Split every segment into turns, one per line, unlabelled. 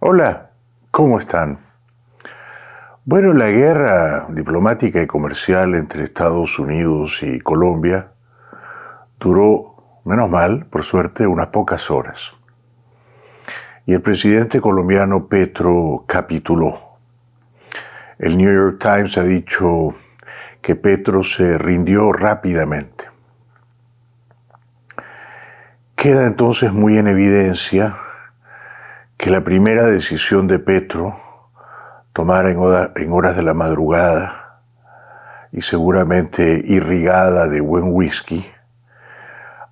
Hola, ¿cómo están? Bueno, la guerra diplomática y comercial entre Estados Unidos y Colombia duró, menos mal, por suerte, unas pocas horas. Y el presidente colombiano Petro capituló. El New York Times ha dicho que Petro se rindió rápidamente. Queda entonces muy en evidencia que la primera decisión de Petro, tomada en horas de la madrugada y seguramente irrigada de buen whisky,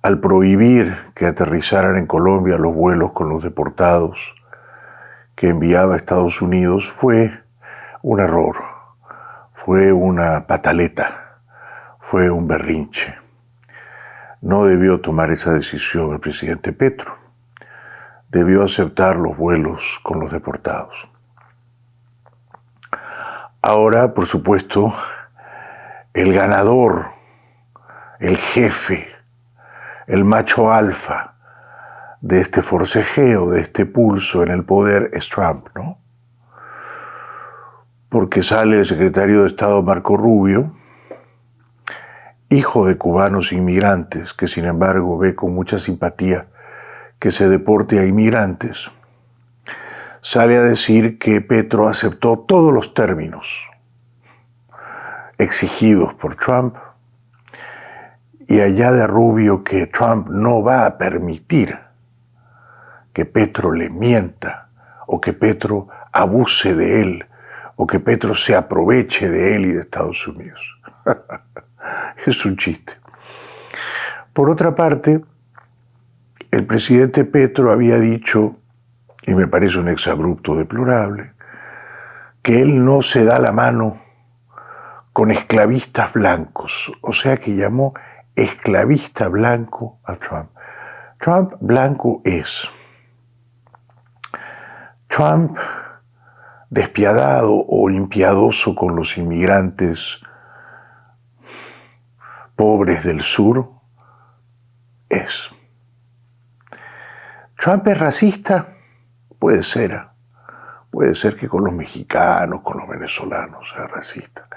al prohibir que aterrizaran en Colombia los vuelos con los deportados que enviaba a Estados Unidos, fue un error, fue una pataleta, fue un berrinche. No debió tomar esa decisión el presidente Petro. Debió aceptar los vuelos con los deportados. Ahora, por supuesto, el ganador, el jefe, el macho alfa de este forcejeo, de este pulso en el poder es Trump, ¿no? Porque sale el secretario de Estado Marco Rubio, hijo de cubanos inmigrantes, que sin embargo ve con mucha simpatía que se deporte a inmigrantes, sale a decir que Petro aceptó todos los términos exigidos por Trump y añade a Rubio que Trump no va a permitir que Petro le mienta o que Petro abuse de él o que Petro se aproveche de él y de Estados Unidos. Es un chiste. Por otra parte, el presidente Petro había dicho, y me parece un exabrupto deplorable, que él no se da la mano con esclavistas blancos, o sea que llamó esclavista blanco a Trump. Trump blanco es. Trump despiadado o impiadoso con los inmigrantes pobres del sur es. Trump es racista, puede ser que con los mexicanos, con los venezolanos sea racista.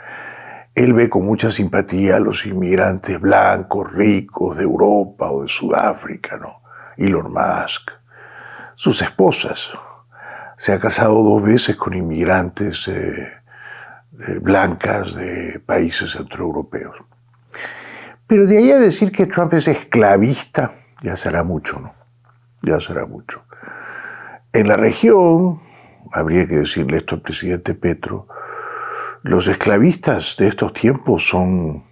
Él ve con mucha simpatía a los inmigrantes blancos, ricos de Europa o de Sudáfrica, ¿no? Elon Musk, sus esposas. Se ha casado 2 veces con inmigrantes blancas de países centroeuropeos. Pero de ahí a decir que Trump es esclavista, ya será mucho, ¿no? Ya será mucho. En la región, habría que decirle esto al presidente Petro, los esclavistas de estos tiempos son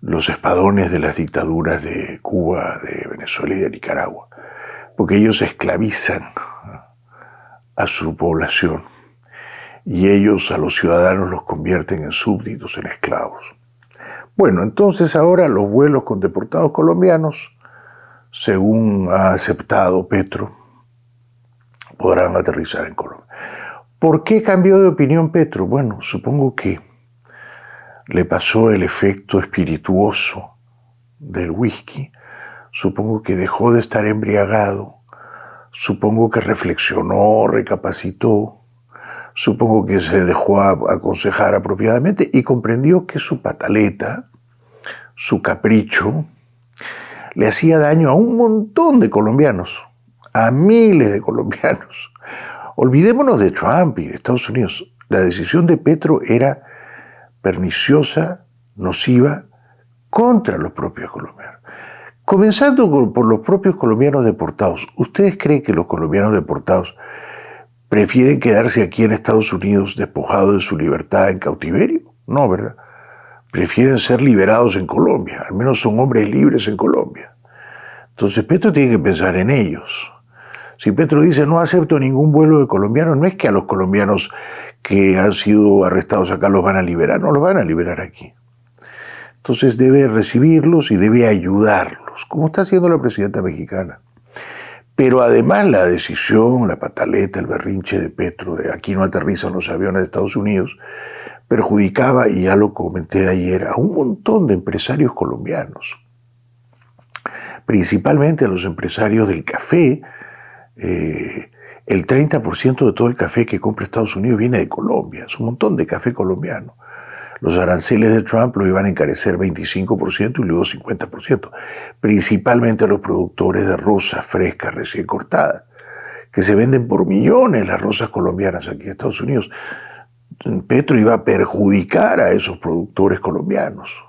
los espadones de las dictaduras de Cuba, de Venezuela y de Nicaragua, porque ellos esclavizan a su población y ellos a los ciudadanos los convierten en súbditos, en esclavos. Bueno, entonces ahora los vuelos con deportados colombianos, según ha aceptado Petro, podrán aterrizar en Colombia. ¿Por qué cambió de opinión Petro? Bueno, supongo que le pasó el efecto espirituoso del whisky, supongo que dejó de estar embriagado, supongo que reflexionó, recapacitó, supongo que se dejó aconsejar apropiadamente y comprendió que su pataleta, su capricho, le hacía daño a un montón de colombianos, a miles de colombianos. Olvidémonos de Trump y de Estados Unidos. La decisión de Petro era perniciosa, nociva, contra los propios colombianos. Comenzando por los propios colombianos deportados. ¿Ustedes creen que los colombianos deportados prefieren quedarse aquí en Estados Unidos despojados de su libertad en cautiverio? No, ¿verdad? Prefieren ser liberados en Colombia. Al menos son hombres libres en Colombia. Entonces Petro tiene que pensar en ellos. Si Petro dice no acepto ningún vuelo de colombianos, no es que a los colombianos que han sido arrestados acá los van a liberar, no los van a liberar aquí. Entonces debe recibirlos y debe ayudarlos, como está haciendo la presidenta mexicana. Pero además la decisión, la pataleta, el berrinche de Petro de aquí no aterrizan los aviones de Estados Unidos, perjudicaba, y ya lo comenté ayer, a un montón de empresarios colombianos. Principalmente a los empresarios del café, el 30% de todo el café que compra Estados Unidos viene de Colombia. Es un montón de café colombiano. Los aranceles de Trump lo iban a encarecer 25% y luego 50%, principalmente a los productores de rosas frescas recién cortadas, que se venden por millones las rosas colombianas aquí en Estados Unidos. Petro iba a perjudicar a esos productores colombianos,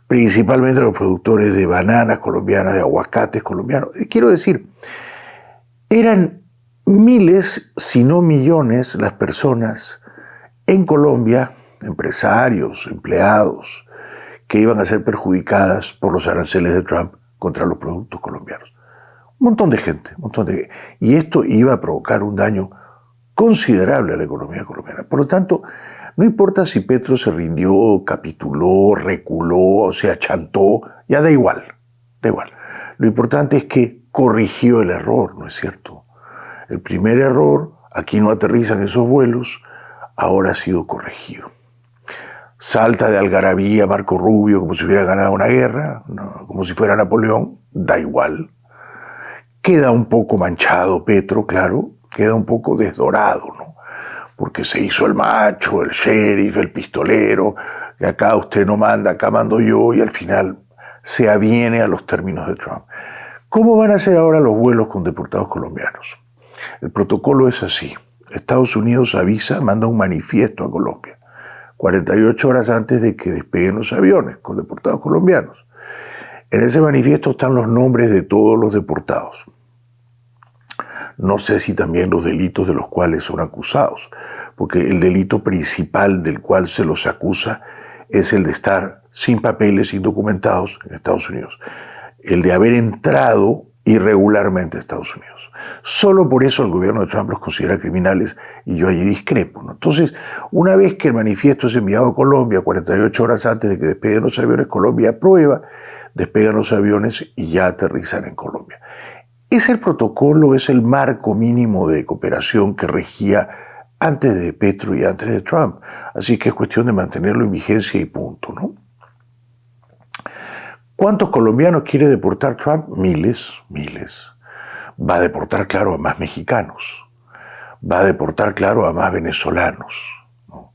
principalmente a los productores de bananas colombianas, de aguacates colombianos. Quiero decir, eran miles, si no millones, las personas en Colombia, empresarios, empleados, que iban a ser perjudicadas por los aranceles de Trump contra los productos colombianos. Un montón de gente, y esto iba a provocar un daño considerable a la economía colombiana. Por lo tanto, no importa si Petro se rindió, capituló, reculó, se achantó, ya da igual. Lo importante es que corrigió el error, ¿no es cierto? El primer error, aquí no aterrizan esos vuelos, ahora ha sido corregido. Salta de algarabía Marco Rubio como si hubiera ganado una guerra, no, como si fuera Napoleón, da igual. Queda un poco manchado Petro, claro, queda un poco desdorado, ¿no? Porque se hizo el macho, el sheriff, el pistolero, que acá usted no manda, acá mando yo, y al final se aviene a los términos de Trump. ¿Cómo van a ser ahora los vuelos con deportados colombianos? El protocolo es así. Estados Unidos avisa, manda un manifiesto a Colombia, 48 horas antes de que despeguen los aviones con deportados colombianos. En ese manifiesto están los nombres de todos los deportados. No sé si también los delitos de los cuales son acusados, porque el delito principal del cual se los acusa es el de estar sin papeles, indocumentados en Estados Unidos. El de haber entrado irregularmente a Estados Unidos. Solo por eso el gobierno de Trump los considera criminales y yo allí discrepo, ¿no? Entonces, una vez que el manifiesto es enviado a Colombia, 48 horas antes de que despeguen los aviones, Colombia aprueba, despegan los aviones y ya aterrizan en Colombia. Es el protocolo, es el marco mínimo de cooperación que regía antes de Petro y antes de Trump. Así que es cuestión de mantenerlo en vigencia y punto, ¿no? ¿Cuántos colombianos quiere deportar Trump? Miles. Va a deportar, claro, a más mexicanos. Va a deportar, claro, a más venezolanos, ¿no?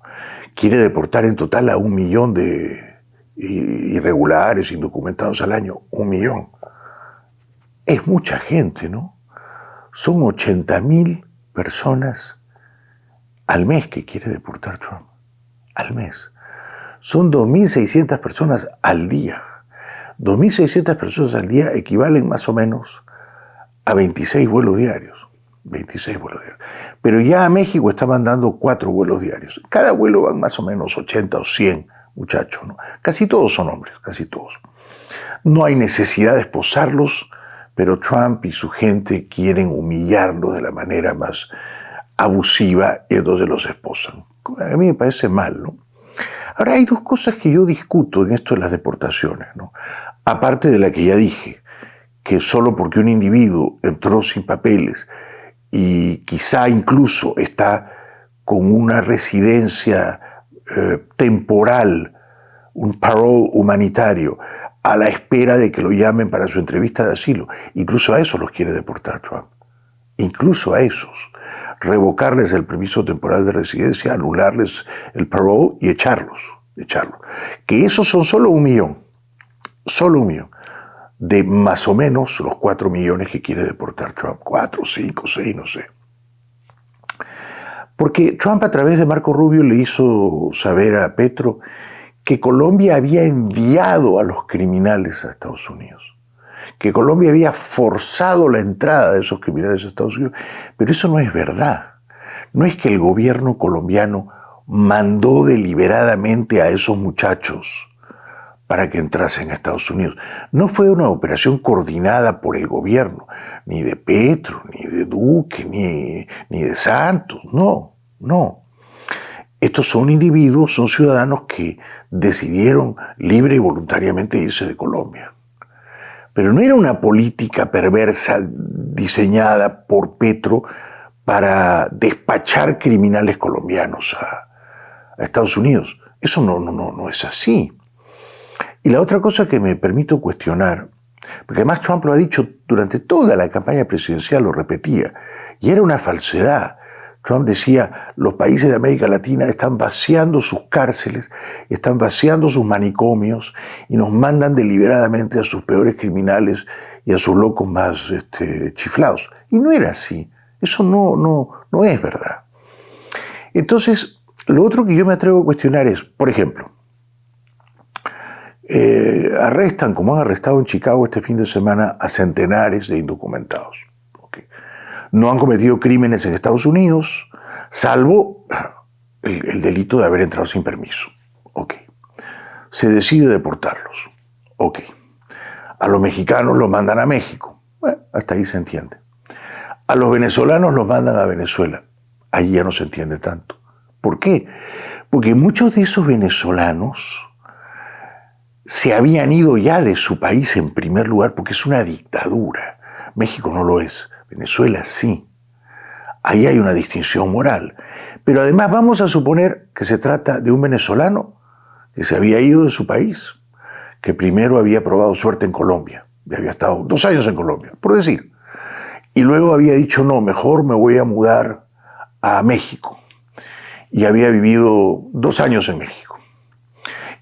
Quiere deportar en total a 1 millón de irregulares, indocumentados al año. 1 millón. Es mucha gente, ¿no? Son 80.000 personas al mes que quiere deportar Trump. Al mes. Son 2.600 personas al día. 2.600 personas al día equivalen más o menos a 26 vuelos diarios. 26 vuelos diarios. Pero ya a México está mandando 4 vuelos diarios. Cada vuelo van más o menos 80 o 100 muchachos, ¿no? Casi todos son hombres, casi todos. No hay necesidad de esposarlos, pero Trump y su gente quieren humillarlos de la manera más abusiva y entonces los esposan. A mí me parece mal, ¿no? Ahora, hay dos cosas que yo discuto en esto de las deportaciones, ¿no? Aparte de la que ya dije, que solo porque un individuo entró sin papeles y quizá incluso está con una residencia temporal, un parole humanitario, a la espera de que lo llamen para su entrevista de asilo, incluso a esos los quiere deportar Trump. Incluso a esos. Revocarles el permiso temporal de residencia, anularles el parole y echarlos. Que esos son solo 1 millón. Solo 1 millón. De más o menos los 4 millones que quiere deportar Trump. 4, 5, 6, no sé. Porque Trump a través de Marco Rubio le hizo saber a Petro que Colombia había enviado a los criminales a Estados Unidos. Que Colombia había forzado la entrada de esos criminales a Estados Unidos. Pero eso no es verdad. No es que el gobierno colombiano mandó deliberadamente a esos muchachos para que entrasen a Estados Unidos. No fue una operación coordinada por el gobierno, ni de Petro, ni de Duque, ni de Santos. No. Estos son individuos, son ciudadanos que decidieron libre y voluntariamente irse de Colombia. Pero no era una política perversa diseñada por Petro para despachar criminales colombianos a Estados Unidos. Eso no es así. Y la otra cosa que me permito cuestionar, porque además Trump lo ha dicho durante toda la campaña presidencial, lo repetía, Y era una falsedad. Trump decía, los países de América Latina están vaciando sus cárceles, están vaciando sus manicomios y nos mandan deliberadamente a sus peores criminales y a sus locos más chiflados. Y no era así. Eso no es verdad. Entonces, lo otro que yo me atrevo a cuestionar es, por ejemplo, arrestan, como han arrestado en Chicago este fin de semana, a centenares de indocumentados. Okay. No han cometido crímenes en Estados Unidos, salvo el delito de haber entrado sin permiso. Okay. Se decide deportarlos. Okay. A los mexicanos los mandan a México. Bueno, hasta ahí se entiende. A los venezolanos los mandan a Venezuela. Ahí ya no se entiende tanto. ¿Por qué? Porque muchos de esos venezolanos se habían ido ya de su país en primer lugar porque es una dictadura. México no lo es, Venezuela sí. Ahí hay una distinción moral. Pero además vamos a suponer que se trata de un venezolano que se había ido de su país, que primero había probado suerte en Colombia, y había estado 2 años en Colombia, por decir, y luego había dicho, no, mejor me voy a mudar a México, y había vivido 2 años en México.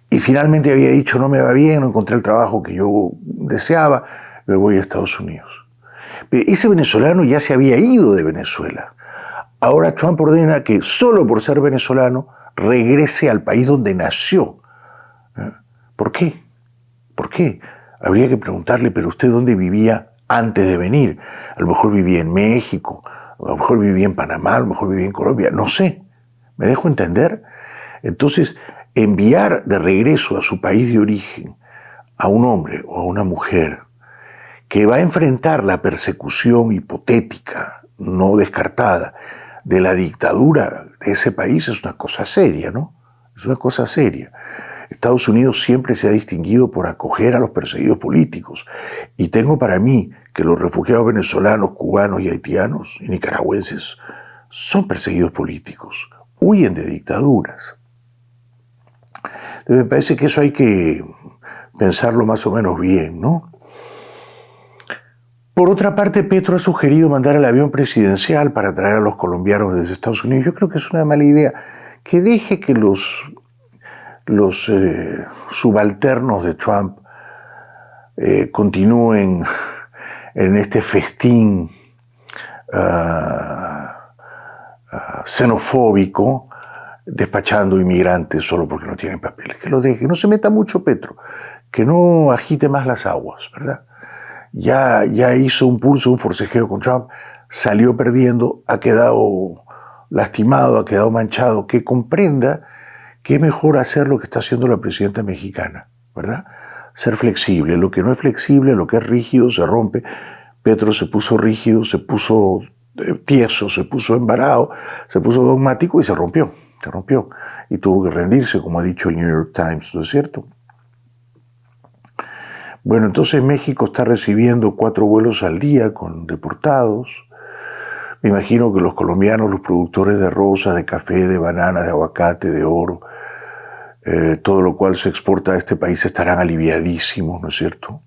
Y finalmente había dicho, no me va bien, no encontré el trabajo que yo deseaba, me voy a Estados Unidos. Pero ese venezolano ya se había ido de Venezuela. Ahora Trump ordena que solo por ser venezolano regrese al país donde nació. ¿Por qué? ¿Por qué? Habría que preguntarle, pero usted ¿dónde vivía antes de venir? A lo mejor vivía en México, a lo mejor vivía en Panamá, a lo mejor vivía en Colombia, no sé. ¿Me dejo entender? Entonces, enviar de regreso a su país de origen a un hombre o a una mujer que va a enfrentar la persecución hipotética, no descartada, de la dictadura de ese país es una cosa seria, ¿no? Es una cosa seria. Estados Unidos siempre se ha distinguido por acoger a los perseguidos políticos. Y tengo para mí que los refugiados venezolanos, cubanos y haitianos y nicaragüenses son perseguidos políticos, huyen de dictaduras. Me parece que eso hay que pensarlo más o menos bien, ¿no? Por otra parte, Petro ha sugerido mandar el avión presidencial para traer a los colombianos desde Estados Unidos. Yo creo que es una mala idea. Que deje que los subalternos de Trump continúen en este festín xenofóbico, despachando inmigrantes solo porque no tienen papeles. Que lo deje, que no se meta mucho Petro, que no agite más las aguas, ¿verdad? Ya hizo un pulso, un forcejeo con Trump, salió perdiendo, ha quedado lastimado, ha quedado manchado, que comprenda que es mejor hacer lo que está haciendo la presidenta mexicana, ¿verdad? Ser flexible. Lo que no es flexible, lo que es rígido, se rompe. Petro se puso rígido, se puso tieso, se puso embarado, se puso dogmático y se rompió. Y tuvo que rendirse, como ha dicho el New York Times, ¿no es cierto? Bueno, entonces México está recibiendo 4 vuelos al día con deportados. Me imagino que los colombianos, los productores de rosa, de café, de banana, de aguacate, de oro, todo lo cual se exporta a este país estarán aliviadísimos, ¿no es cierto?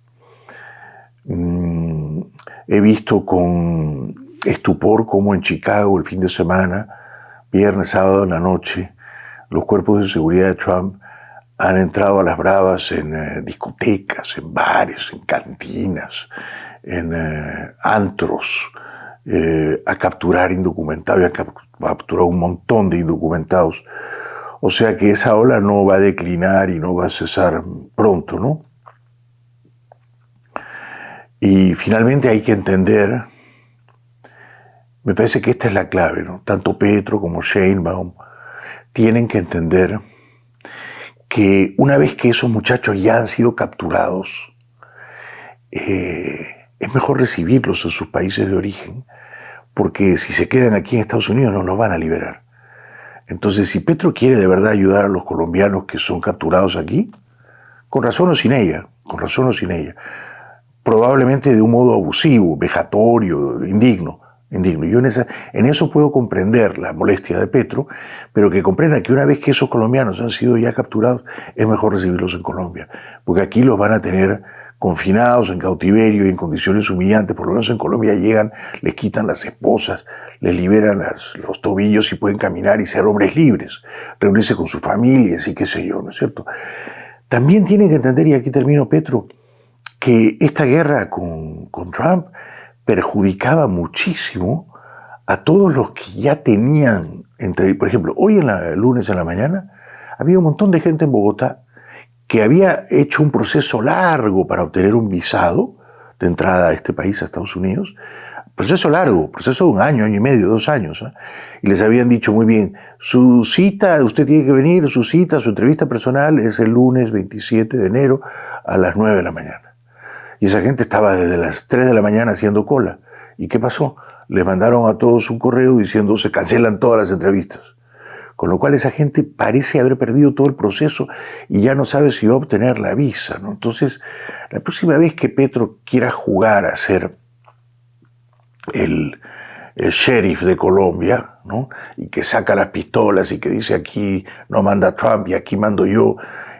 He visto con estupor cómo en Chicago el fin de semana, viernes, sábado en la noche, los cuerpos de seguridad de Trump han entrado a las bravas en discotecas, en bares, en cantinas, en antros, a capturar indocumentados, y a capturar un montón de indocumentados. O sea que esa ola no va a declinar y no va a cesar pronto, ¿no? Y finalmente hay que entender, me parece que esta es la clave, ¿no? Tanto Petro como Sheinbaum tienen que entender que una vez que esos muchachos ya han sido capturados, es mejor recibirlos en sus países de origen, porque si se quedan aquí en Estados Unidos no los van a liberar. Entonces, si Petro quiere de verdad ayudar a los colombianos que son capturados aquí, con razón o sin ella, probablemente de un modo abusivo, vejatorio, indigno. Yo en eso puedo comprender la molestia de Petro, pero que comprenda que una vez que esos colombianos han sido ya capturados, es mejor recibirlos en Colombia, porque aquí los van a tener confinados en cautiverio y en condiciones humillantes. Por lo menos en Colombia llegan, les quitan las esposas, les liberan los tobillos y pueden caminar y ser hombres libres, reunirse con sus familias y qué sé yo, ¿no es cierto? También tienen que entender, y aquí termino, Petro, que esta guerra con Trump perjudicaba muchísimo a todos los que ya tenían, por ejemplo, hoy el lunes en la mañana, había un montón de gente en Bogotá que había hecho un proceso largo para obtener un visado de entrada a este país, a Estados Unidos, proceso largo, proceso de 1 año, año y medio, 2 años, ¿eh? Y les habían dicho muy bien, su cita, usted tiene que venir, su cita, su entrevista personal es el lunes 27 de enero a las 9 de la mañana. Y esa gente estaba desde las 3 de la mañana haciendo cola. ¿Y qué pasó? Les mandaron a todos un correo diciendo se cancelan todas las entrevistas. Con lo cual esa gente parece haber perdido todo el proceso y ya no sabe si va a obtener la visa, ¿no? Entonces, la próxima vez que Petro quiera jugar a ser el sheriff de Colombia, ¿no? Y que saca las pistolas y que dice aquí no manda Trump y aquí mando yo,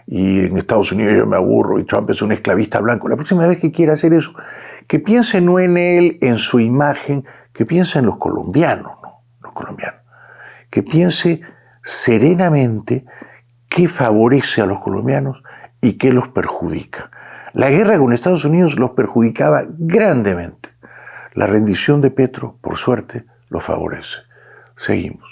y en Estados Unidos yo me aburro y Trump es un esclavista blanco. La próxima vez que quiera hacer eso, que piense no en él, en su imagen, que piense en los colombianos, ¿no? Los colombianos. Que piense serenamente qué favorece a los colombianos y qué los perjudica. La guerra con Estados Unidos los perjudicaba grandemente. La rendición de Petro, por suerte, lo favorece. Seguimos.